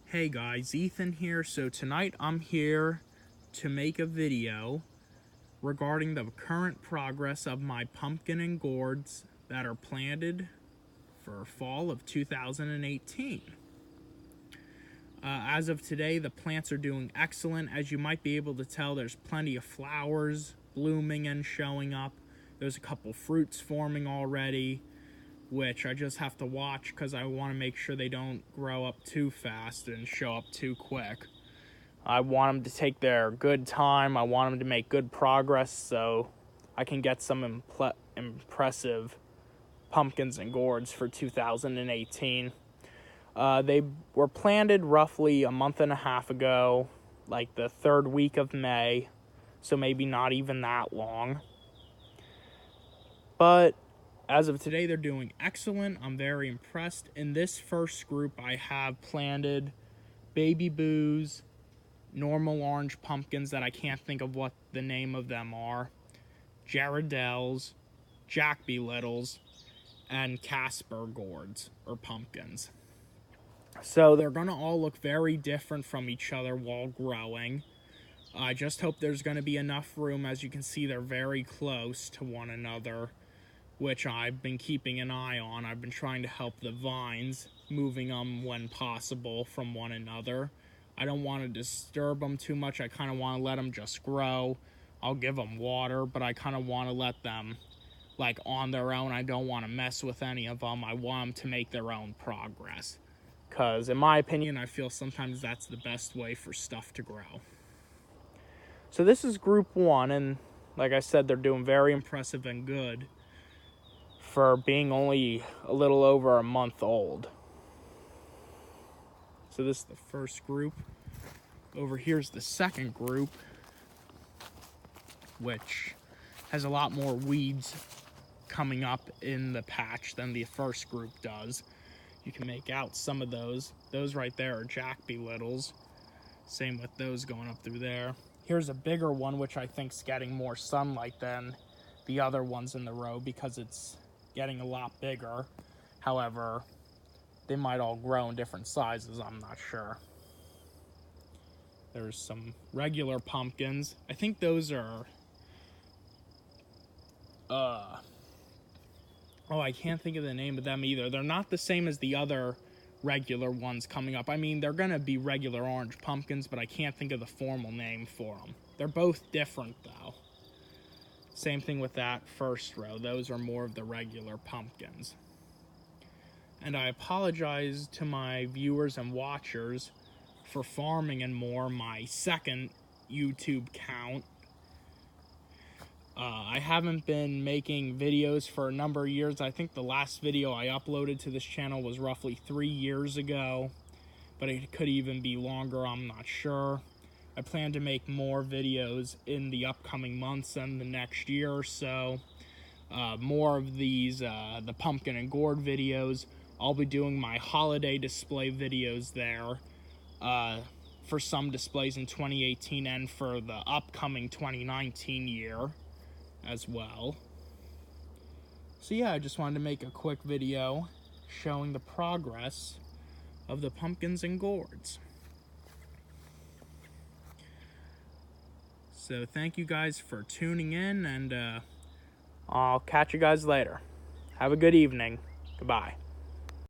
Hey guys, Ethan here. So tonight I'm here to make a video regarding the current progress of my pumpkin and gourds that are planted for fall of 2018. As of today, the plants are doing excellent. As you might be able to tell, there's plenty of flowers blooming and showing up. There's a couple fruits forming already, which I just have to watch because I want to make sure they don't grow up too fast and show up too quick. I want them to take their good time. I want them to make good progress so I can get some impressive pumpkins and gourds for 2018. They were planted roughly a month and a half ago, like the third week of May, so maybe not even that long. But as of today, they're doing excellent. I'm very impressed. In this first group, I have planted baby boos, normal orange pumpkins that I can't think of what the name of them are, Jarradells, Jack Be Littles, and Casper gourds or pumpkins. So they're going to all look very different from each other while growing. I just hope there's going to be enough room. As you can see, they're very close to one another, which I've been keeping an eye on. I've been trying to help the vines, moving them when possible from one another. I don't want to disturb them too much. I kind of want to let them just grow. I'll give them water, but I kind of want to let them like on their own. I don't want to mess with any of them. I want them to make their own progress. Because in my opinion, I feel sometimes that's the best way for stuff to grow. So this is group one, and like I said, they're doing very impressive and good for being only a little over a month old. So this is the first group. Over here's the second group, which has a lot more weeds coming up in the patch than the first group does. You can make out some of those. Those right there are Jack Be Littles. Same with those going up through there. Here's a bigger one, which I think is getting more sunlight than the other ones in the row because it's getting a lot bigger. However, they might all grow in different sizes, I'm not sure. There's some regular pumpkins. I think those are I can't think of the name of them either. They're not the same as the other regular ones coming up. I mean, they're gonna be regular orange pumpkins, but I can't think of the formal name for them. They're both different though. Same thing with that first row. Those are more of the regular pumpkins. And I apologize to my viewers and watchers for Farming and More, my second YouTube account. I haven't been making videos for a number of years. I think the last video I uploaded to this channel was roughly 3 years ago, but it could even be longer, I'm not sure. I plan to make more videos in the upcoming months and the next year or so. More of these, the pumpkin and gourd videos. I'll be doing my holiday display videos there for some displays in 2018 and for the upcoming 2019 year as well. So yeah, I just wanted to make a quick video showing the progress of the pumpkins and gourds. So thank you guys for tuning in, and I'll catch you guys later. Have a good evening. Goodbye.